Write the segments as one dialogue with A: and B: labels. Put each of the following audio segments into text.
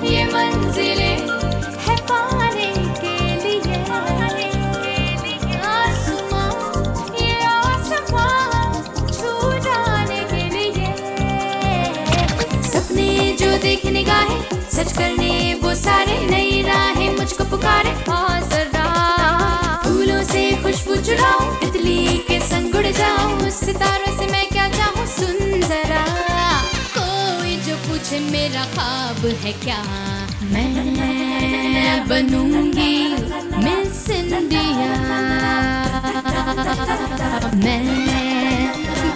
A: ये मंजिलें है पाने के लिए आसमां, ये आसमां छू जाने के लिए। सपने जो देख निगाहें सच करने वो सारे, नई राहें मुझको पुकारे। हाँ जरा फूलों से खुशबू चुराऊं, तितली के संग उड़ जाऊं, सितारों से मैं क्या चाहूं। सुन जरा कोई जो पूछे मेरा ख्वाब है क्या, मैं बनूंगी मिस इंडिया, मैं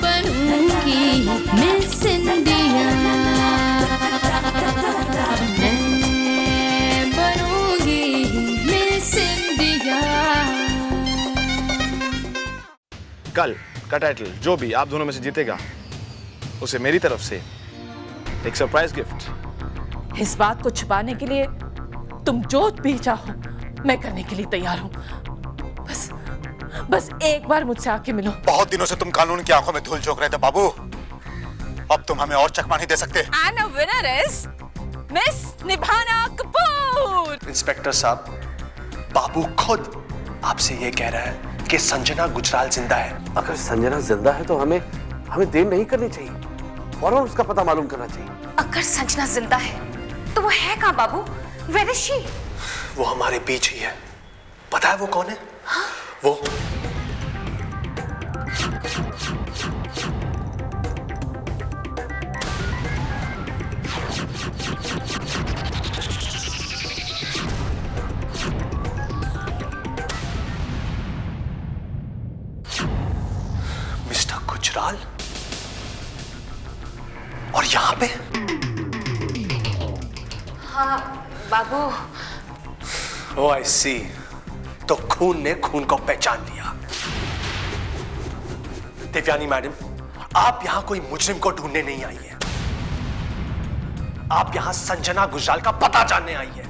A: बनूंगी मिस इंडिया, मैं बनूंगी मिस इंडिया।
B: कल का टाइटल जो भी आप दोनों में से जीतेगा उसे मेरी तरफ से एक सरप्राइज गिफ्ट।
C: इस बात को छुपाने के लिए तुम जो भी चाहो मैं करने के लिए तैयार हूँ। बस एक बार मुझसे आके मिलो।
D: बहुत दिनों से तुम कानून की आंखों में धूल झोंक रहे थे बाबू, अब तुम हमें और चकमा नहीं दे सकते।
C: And the winner is Miss निभाना कपूर।
E: इंस्पेक्टर साहब, बाबू खुद आपसे ये कह रहा है कि संजना गुजराल जिंदा है।
F: अगर संजना जिंदा है तो हमें देर नहीं करनी चाहिए, फौरन उसका पता मालूम करना चाहिए।
G: अगर संजना जिंदा है तो वो है कहाँ बाबू? Where is she?
E: वो हमारे बीच ही है। पता है वो कौन है? हाँ? वो मिस्टर गुजराल और यहाँ पे?
G: हाँ बाबू।
E: Oh, I see. तो खून ने खून को पहचान लिया। देवयानी मैडम, आप यहाँ कोई मुजरिम को ढूंढने नहीं आई हैं। आप यहाँ संजना गुजराल का पता जानने आई हैं।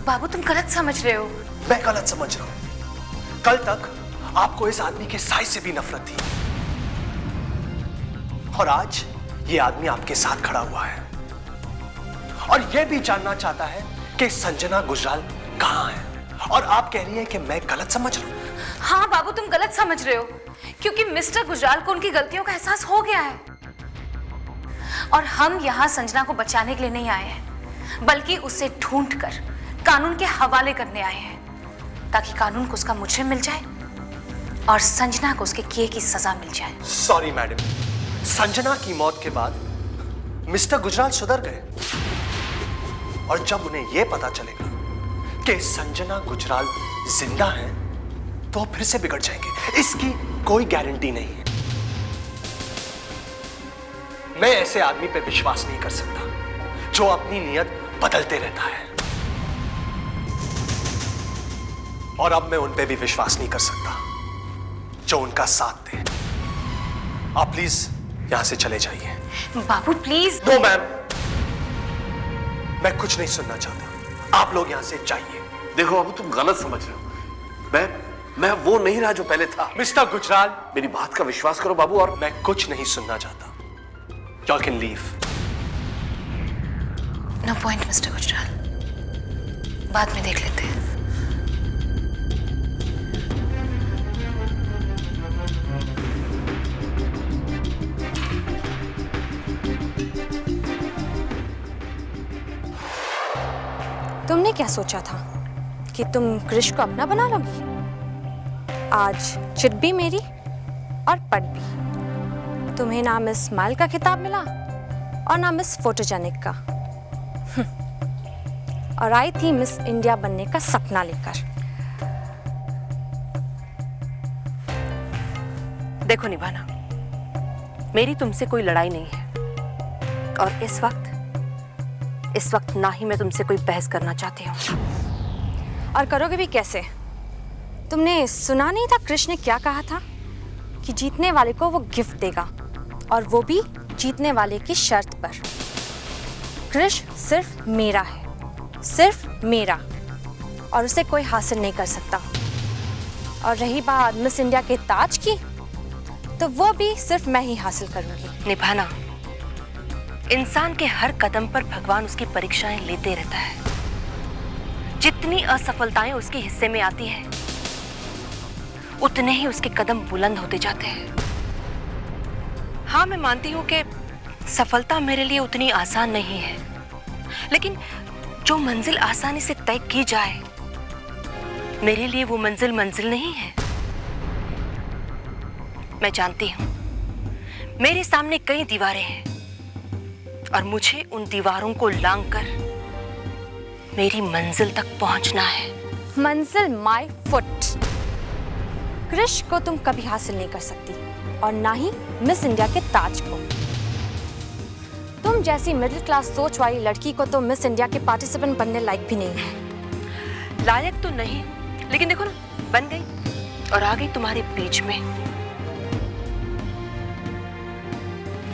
G: बाबू तुम गलत समझ रहे हो।
E: मैं गलत समझ रहा हूँ? कल तक आपको इस आदमी के साइज से भी नफरत थी और आज ये आदमी आपके साथ खड़ा हुआ है और ये भी जानना चाहता है कि संजना गुजराल कहाँ है, और आप कह रही हैं कि मैं गलत समझ रहा हूँ।
G: हाँ बाबू तुम गलत समझ रहे हो, क्योंकि मिस्टर गुजराल को उनकी गलतियों का एहसास हो गया है और हम यहाँ संजना को बचाने के लिए नहीं आए हैं, बल्कि उसे ढूंढकर कानून के हवाले करने आए हैं, ताकि कानून को उसका मुजरिम मिल जाए और संजना को उसके किए की सजा मिल जाए।
E: सॉरी मैडम, संजना की मौत के बाद मिस्टर गुजराल सुधर गए और जब उन्हें यह पता चलेगा कि संजना गुजराल जिंदा है तो फिर से बिगड़ जाएंगे। इसकी कोई गारंटी नहीं है। मैं ऐसे आदमी पे विश्वास नहीं कर सकता जो अपनी नीयत बदलते रहता है, और अब मैं उन पे भी विश्वास नहीं कर सकता जो उनका साथ दे। आप प्लीज यहां से चले जाइए।
G: बाबू प्लीज।
E: नो मैम, मैं कुछ नहीं सुनना चाहता। आप लोग यहां से जाइए।
F: देखो बाबू, तुम गलत समझ रहे हो। मैं वो नहीं रहा जो पहले था।
E: मिस्टर गुजराल,
F: मेरी बात का विश्वास करो बाबू, और
E: मैं कुछ नहीं सुनना चाहता। Y'all can leave.
G: No point mister Gujral, बाद में देख लेते हैं।
H: तुमने क्या सोचा था कि तुम कृष को अपना बना लोगी? आज चिट भी मेरी और पट भी। तुम्हें ना मिस स्माइल का खिताब मिला और ना मिस फोटोजेनिक का, और आई थी मिस इंडिया बनने का सपना लेकर।
I: देखो निभाना, मेरी तुमसे कोई लड़ाई नहीं है और इस वक्त ना ही मैं तुमसे कोई बहस करना चाहती हूँ।
H: और करोगे भी कैसे? तुमने सुना नहीं था कृष्ण ने क्या कहा था? कि जीतने वाले को वो गिफ्ट देगा, और वो भी जीतने वाले की शर्त पर। कृष सिर्फ मेरा है, सिर्फ मेरा, और उसे कोई हासिल नहीं कर सकता। और रही बात मिस इंडिया के ताज की, तो वो भी सिर्फ मैं ही हासिल करूंगी।
I: निभाना, इंसान के हर कदम पर भगवान उसकी परीक्षाएं लेते रहता है। जितनी असफलताएं उसके हिस्से में आती हैं, उतने ही उसके कदम बुलंद होते जाते हैं। हाँ, मैं मानती हूं कि सफलता मेरे लिए उतनी आसान नहीं है, लेकिन जो मंजिल आसानी से तय की जाए, मेरे लिए वो मंजिल मंजिल नहीं है। मैं जानती हूं मेरे सामने कई दीवारें हैं, और मुझे उन दीवारों को लांघकर मेरी मंजिल तक पहुंचना है।
H: मंजिल माय फुट। कृष को तुम कभी हासिल नहीं कर सकती, और ना ही मिस इंडिया के ताज को। तुम जैसी मिडिल क्लास सोच वाली लड़की को तो मिस इंडिया के पार्टिसिपेंट बनने लायक भी नहीं है।
I: लायक तो नहीं, लेकिन देखो ना, बन गई और आ गई तुम्हारे बीच में।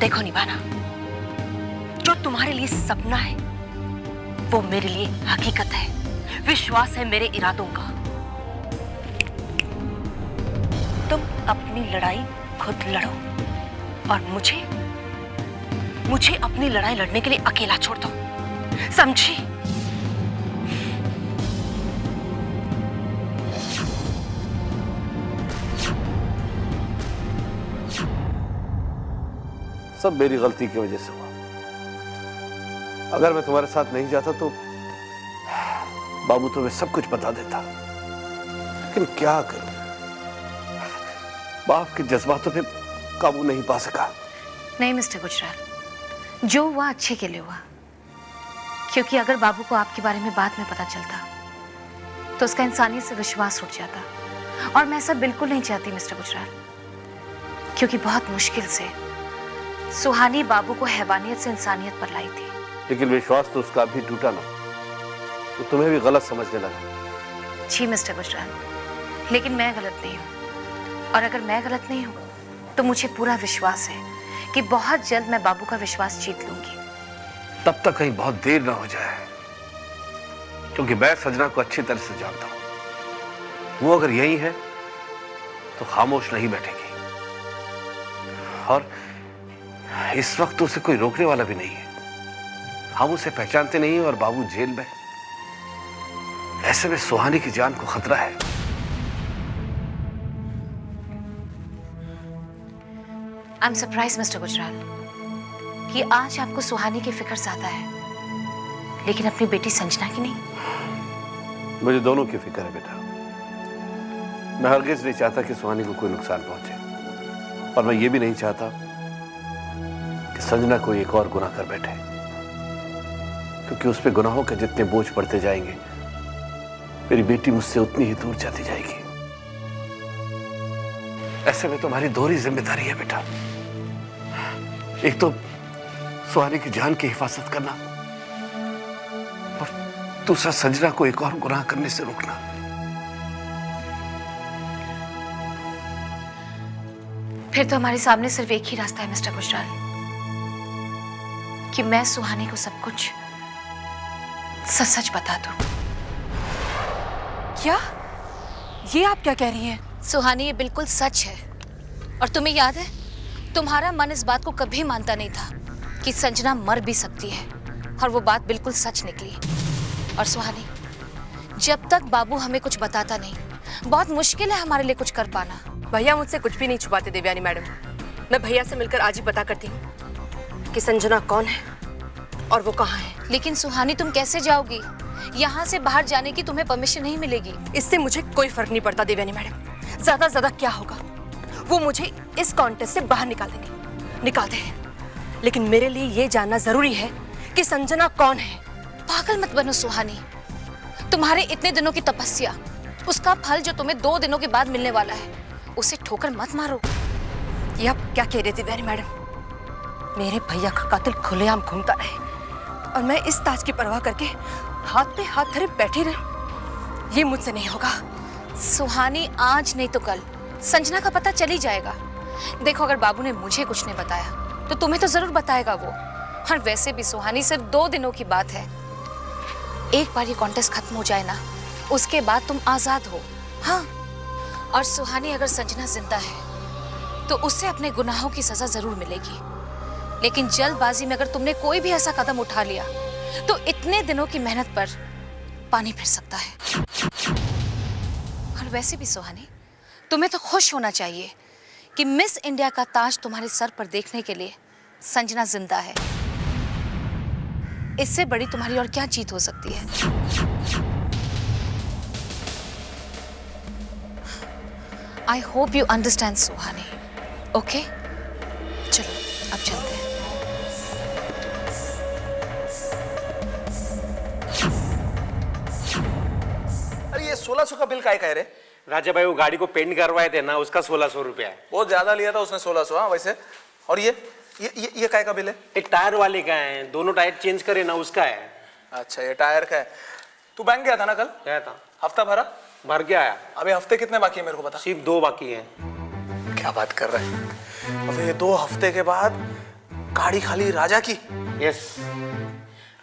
I: देखो निभाना, जो तुम्हारे लिए सपना है वो मेरे लिए हकीकत है, विश्वास है मेरे इरादों का। तुम अपनी लड़ाई खुद लड़ो, और मुझे अपनी लड़ाई लड़ने के लिए अकेला छोड़ दो, समझी?
F: सब मेरी गलती की वजह से हुआ। अगर मैं तुम्हारे साथ नहीं जाता तो बाबू तुम्हें सब कुछ बता देता, लेकिन क्या करूं, बाप के जज्बातों पे काबू नहीं पा सका।
G: नहीं मिस्टर गुजराल, जो हुआ अच्छे के लिए हुआ, क्योंकि अगर बाबू को आपके बारे में बाद में पता चलता तो उसका इंसानियत से विश्वास उठ जाता, और मैं ऐसा बिल्कुल नहीं चाहती मिस्टर गुजराल, क्योंकि बहुत मुश्किल से सुहानी बाबू को हैवानियत से इंसानियत पर लाई थी।
F: लेकिन विश्वास तो उसका भी टूटा ना, तो तुम्हें भी गलत समझने लगा।
G: जी मिस्टर गुजराल, लेकिन मैं गलत नहीं हूँ, और अगर मैं गलत नहीं हूँ तो मुझे पूरा विश्वास है कि बहुत जल्द मैं बाबू का विश्वास जीत लूंगी।
F: तब तक कहीं बहुत देर ना हो जाए, क्योंकि मैं संजना को अच्छी तरह से जानता हूं। वो अगर यही है तो खामोश नहीं बैठेगी, और इस वक्त तो उसे कोई रोकने वाला भी नहीं है। हम उसे पहचानते नहीं और बाबू जेल में, ऐसे में सुहानी की जान को खतरा है।
G: I am surprise mister Gujral कि आज आपको सुहानी की फिक्र ज्यादा है, लेकिन अपनी बेटी संजना की नहीं।
F: मुझे दोनों की फिक्र है बेटा। मैं हरगिज नहीं चाहता कि सुहानी को कोई नुकसान पहुंचे, और मैं ये भी नहीं चाहता कि संजना कोई एक और गुनाह कर बैठे, क्योंकि उस पे गुनाहों के जितने बोझ पड़ते जाएंगे, मेरी बेटी मुझसे उतनी ही दूर जाती जाएगी। ऐसे में तुम्हारी दोहरी जिम्मेदारी है बेटा, एक तो सुहानी की जान की हिफाजत करना, और दूसरा संजना को एक और गुनाह करने से रोकना।
G: फिर तो हमारे सामने सिर्फ एक ही रास्ता है मिस्टर गुजराल, कि मैं सुहानी को सब कुछ सच सच बता दूं।
I: क्या? ये आप क्या कह रही हैं?
G: सुहानी, ये बिल्कुल सच है, और तुम्हें याद है, तुम्हारा मन इस बात को कभी मानता नहीं था कि संजना मर भी सकती है, और वो बात बिल्कुल सच निकली। और सुहानी, जब तक बाबू हमें कुछ बताता नहीं, बहुत मुश्किल है हमारे लिए कुछ कर पाना।
I: भैया मुझसे कुछ भी नहीं छुपाते देवयानी मैडम। मैं भैया से मिलकर आज ही पता करती हूँ कि संजना कौन है और वो कहाँ है।
G: लेकिन सुहानी, तुम कैसे जाओगी? यहाँ से बाहर जाने की तुम्हें परमिशन नहीं मिलेगी।
I: इससे मुझे कोई फर्क नहीं पड़ता देवयानी मैडम। ज्यादा ज्यादा क्या होगा, वो मुझे इस कॉन्टेस्ट से बाहर निकाल देंगे, निकाल दे। लेकिन मेरे लिए ये जानना जरूरी है कि संजना कौन है।
G: पागल मत बनो सुहानी, तुम्हारे इतने दिनों की तपस्या, उसका फल जो तुम्हें 2 दिनों के बाद मिलने वाला है, उसे ठोकर मत मारो।
I: ये आप क्या कह रही थी देवयानी मैडम? मेरे भैया का कातिल खुलेआम घूमता रहे और मैं इस ताज की परवाह करके हाथ पे हाथ धरे बैठी रहूं, ये मुझसे नहीं होगा।
G: सुहानी, आज नहीं तो कल संजना का पता चल ही जाएगा, देखो, अगर बाबू ने मुझे कुछ नहीं बताया तो तुम्हें तो जरूर बताएगा वो। और वैसे भी सुहानी, सिर्फ 2 दिनों की बात है। एक बार ये कॉन्टेस्ट खत्म हो जाए ना, उसके बाद तुम आजाद हो। हाँ, और सुहानी, अगर संजना जिंदा है तो उससे अपने गुनाहों की सजा जरूर मिलेगी। लेकिन जल्दबाजी में अगर तुमने कोई भी ऐसा कदम उठा लिया तो इतने दिनों की मेहनत पर पानी फिर सकता है। और वैसे भी सुहानी, तुम्हें तो खुश होना चाहिए कि मिस इंडिया का ताज तुम्हारे सर पर देखने के लिए संजना जिंदा है। इससे बड़ी तुम्हारी और क्या जीत हो सकती है? I hope you understand Suhani. Okay, चलो अब चलते हैं।
B: अरे ये 1600 का बिल काय कह रहे?
J: राजा भाई वो गाड़ी को पेंट करवाए थे ना, उसका 1600 रुपया है।
B: बहुत ज्यादा लिया था उसने 1600। हाँ वैसे। और ये काय का बिल है?
J: एक टायर वाले का है, दोनों टायर चेंज करे ना, उसका है।
B: अच्छा, ये टायर का है। तू बैंक गया था ना कल?
J: गया था।
B: हफ्ता भरा?
J: भर के आया।
B: अभी हफ्ते कितने बाकी है मेरे को बता।
J: सिर्फ 2 बाकी है।
B: क्या बात कर रहे हैं? अब ये 2 हफ्ते के बाद गाड़ी खाली राजा की?
J: यस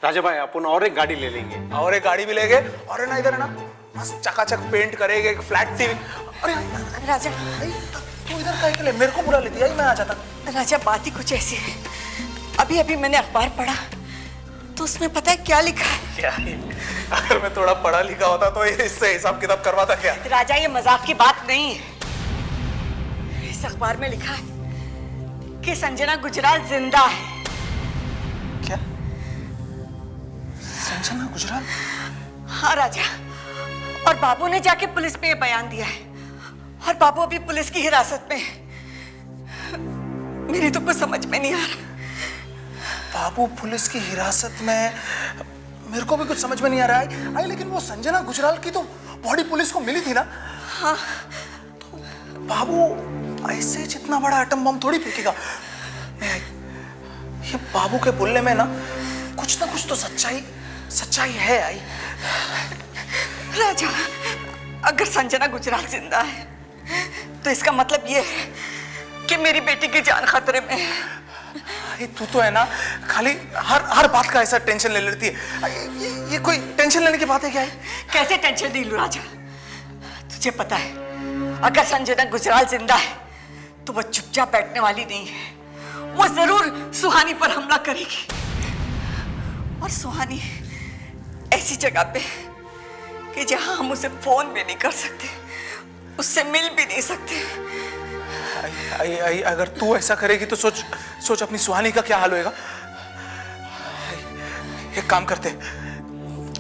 J: राजा भाई, अपन और एक गाड़ी ले लेंगे।
B: और एक गाड़ी भी लेंगे, और ना इधर है ना मस्त चकाचक पेंट करेंगे, एक फ्लैट टीवी। अरे
K: राजा,
B: तू इधर काहे के लिए? मेरे को बुला लेती है, मैं आ जाता।
K: राजा, बात ही कुछ ऐसी है। अभी अभी मैंने अखबार पढ़ा तो उसमें पता है क्या लिखा है?
B: क्या है? अगर मैं थोड़ा पढ़ा लिखा होता तो इससे हिसाब किताब करवाता क्या?
K: राजा, ये मजाक की बात नहीं है। इस अखबार में लिखा है कि संजना गुजराल जिंदा है।
B: क्या? संजना गुजराल?
K: हाँ राजा, और बाबू ने जाके पुलिस में ये बयान दिया है, और बाबू अभी पुलिस की हिरासत में है। मेरी तो कुछ समझ में नहीं आ रहा।
B: बाबू पुलिस की हिरासत में? मेरे को भी कुछ समझ में नहीं आ रहा है। आई लेकिन वो संजना गुजराल की तो बॉडी पुलिस को मिली थी ना?
K: हाँ।
B: तो बाबू ऐसे जितना बड़ा एटम बम थोड़ी फेंकेगा। ये बाबू के बोलने में ना कुछ तो सच्चाई है। आई
K: राजा, अगर संजना गुजराल जिंदा है तो इसका मतलब ये है कि मेरी बेटी की जान खतरे में है।
B: तू तो है ना खाली हर बात का ऐसा टेंशन ले लेती है। ये कोई टेंशन लेने की बात है क्या?
K: कैसे टेंशन नहीं लूं राजा? तुझे पता है, अगर संजना गुजराल जिंदा है तो वो चुपचाप बैठने वाली नहीं है। वो जरूर सुहानी पर हमला करेगी। और सुहानी ऐसी जगह पे कि जहां हम उसे फोन भी नहीं कर सकते, उससे मिल भी नहीं सकते।
B: आई, अगर तू ऐसा करेगी तो सोच अपनी सुहानी का क्या हाल होएगा। एक काम करते,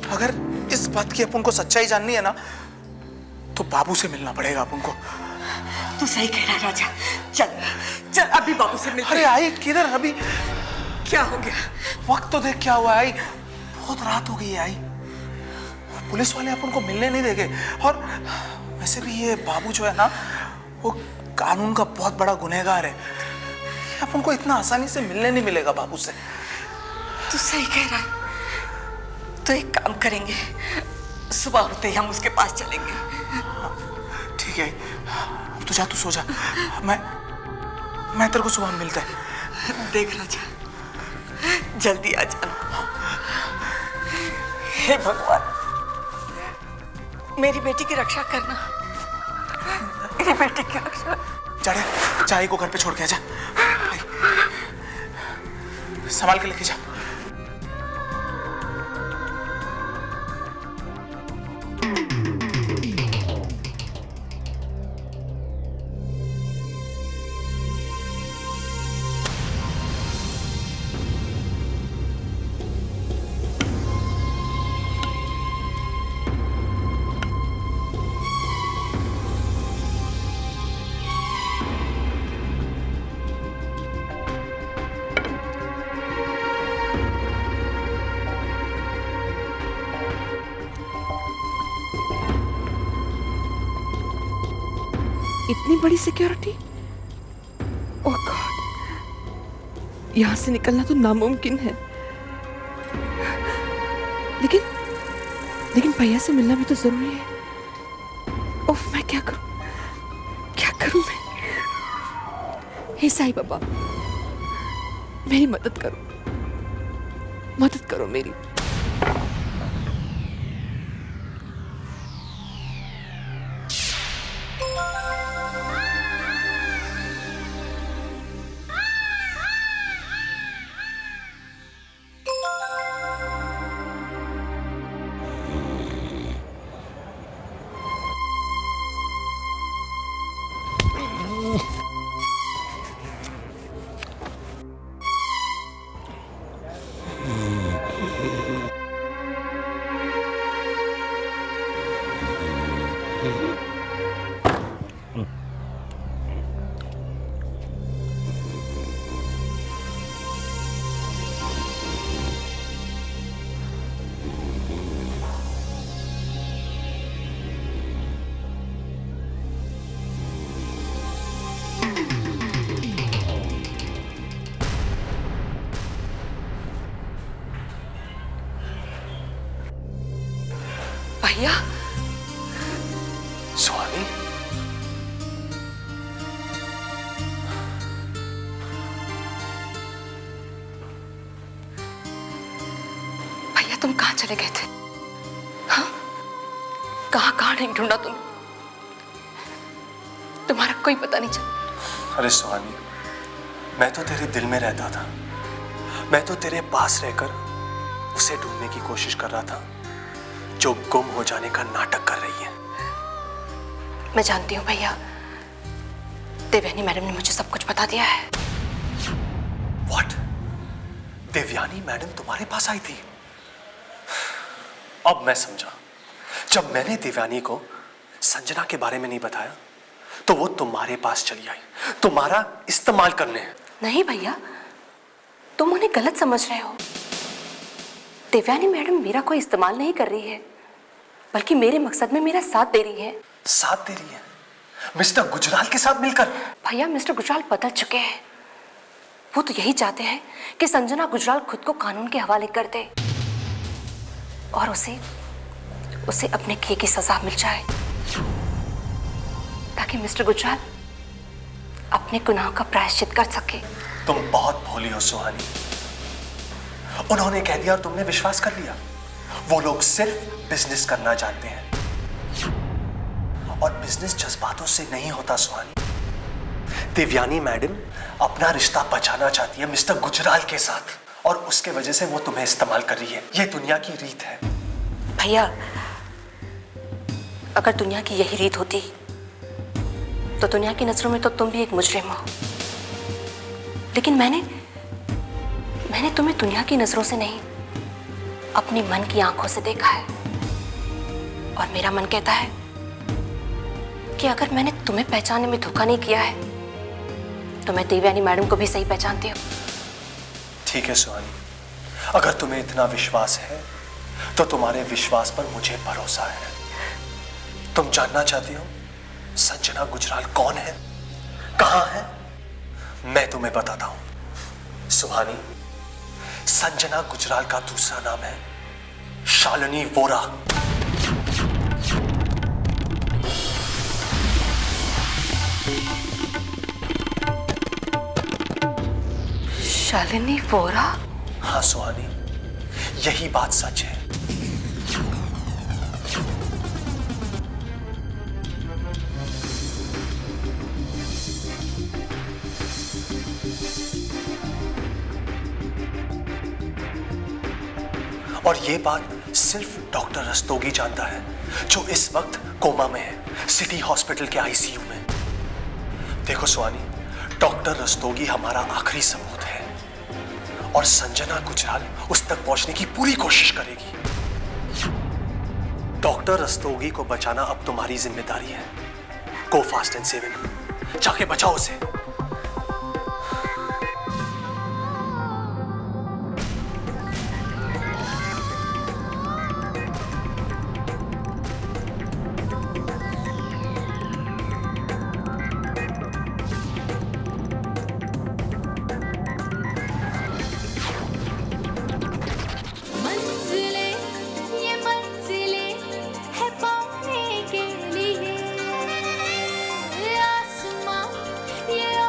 B: अगर इस बात की अपन को सच्चाई जाननी है ना तो बाबू से मिलना पड़ेगा अपन को।
K: तू सही कह रहा है राजा। चल अभी बाबू से मिल।
B: अरे आई किधर? अभी
K: क्या हो गया?
B: वक्त तो देख क्या हुआ। आई बहुत रात हो गई है। आई पुलिस वाले अपन को मिलने नहीं देंगे। और वैसे भी ये बाबू जो है ना वो कानून का बहुत बड़ा गुनहगार है। अपन को इतना आसानी से मिलने नहीं मिलेगा बाबू से।
K: तू सही कह रहा है। तो एक काम करेंगे, सुबह होते ही हम उसके पास चलेंगे।
B: ठीक है, अब तू जा, तू सो जा। मैं तेरे को सुबह मिलता है।
K: देख राजा, जल्दी आ जाना। हे भगवान, मेरी बेटी की रक्षा करना। मेरी बेटी की रक्षा।
B: जा चाय को घर पे छोड़ के आ जा। संभाल के लेके जा।
C: इतनी बड़ी सिक्योरिटी? ओह गॉड, यहां से निकलना तो नामुमकिन है। लेकिन भैया से मिलना भी तो जरूरी है। ओह, मैं क्या करूं मैं? हे साईं बाबा, मेरी मदद करो मेरी।
I: भैया,
E: सुहानी,
I: भैया तुम कहाँ चले गए थे? हाँ, कहाँ नहीं ढूंढा तुम्हारा कोई पता नहीं चला।
E: अरे सुहानी, मैं तो तेरे दिल में रहता था। मैं तो तेरे पास रहकर उसे ढूंढने की कोशिश कर रहा था जो गुम हो जाने का नाटक कर रही है।
I: मैं जानती हूँ भैया, देवयानी मैडम ने मुझे सब कुछ बता दिया है।
E: What? देवयानी मैडम तुम्हारे पास आई थी? अब मैं समझा। जब मैंने देवयानी को संजना के बारे में नहीं बताया तो वो तुम्हारे पास चली आई, तुम्हारा इस्तेमाल करने।
I: नहीं भैया, तुम उन्हें गलत समझ रहे हो। देवयानी मैडम मेरा कोई इस्तेमाल नहीं कर रही है, बल्कि मेरे मकसद में मेरा साथ दे रही है।
E: साथ दे रही है? मिस्टर गुजराल के साथ मिलकर?
I: भैया, मिस्टर गुजराल बदल चुके हैं। वो तो यही चाहते हैं कि संजना गुजराल खुद को कानून के हवाले कर दे और उसे अपने किए की सजा मिल जाए, ताकि मिस्टर गुजराल अपने गुनाह का प्रायश्चित कर सके।
E: तुम बहुत भोली हो सुहानी। उन्होंने कह दिया और तुमने विश्वास कर लिया। वो लोग सिर्फ बिजनेस करना जानते हैं, और बिजनेस जज्बातों से नहीं होता सुहानी। देवयानी मैडम अपना रिश्ता बचाना चाहती है मिस्टर गुजराल के साथ, और उसके वजह से वो तुम्हें इस्तेमाल कर रही है। ये दुनिया की रीत है।
I: भैया, अगर दुनिया की यही रीत होती तो दुनिया की नजरों में तो तुम भी एक मुजरिम हो। लेकिन मैंने तुम्हें दुनिया की नजरों से नहीं, अपनी मन की आंखों से देखा है, और मेरा मन कहता है कि अगर मैंने तुम्हें पहचानने में धोखा नहीं किया है तो मैं देवयानी मैडम को भी सही पहचानती हूँ।
E: ठीक है सुहानी, अगर तुम्हें इतना विश्वास है तो तुम्हारे विश्वास पर मुझे भरोसा है। तुम जानना चाहती हो संजना गुजराल कौन है, कहां है? मैं तुम्हें बताता हूं सुहानी। संजना गुजराल का दूसरा नाम है शालिनी वोरा।
I: शालिनी वोरा?
E: हाँ सुहानी, यही बात सच है। और ये बात सिर्फ डॉक्टर रस्तोगी जानता है, जो इस वक्त कोमा में है, सिटी हॉस्पिटल के आईसीयू में। देखो सुहानी, डॉक्टर रस्तोगी हमारा आखिरी सबूत है, और संजना गुजराल उस तक पहुंचने की पूरी कोशिश करेगी। डॉक्टर रस्तोगी को बचाना अब तुम्हारी जिम्मेदारी है। गो फास्ट एंड सेव हिम, जाके बचाओ उसे।
A: ये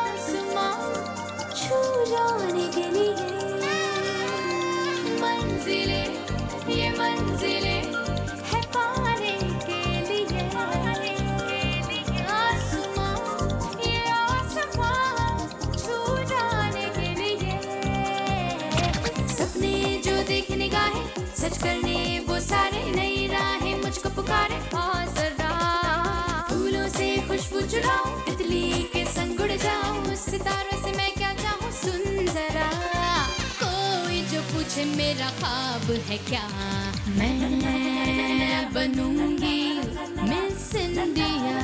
A: चुराऊं, तितली के संग उड़ जाऊं, सितारों से मैं क्या चाहूं, सुन जरा कोई जो पूछे मेरा ख्वाब है क्या, मैं बनूंगी मिस इंडिया।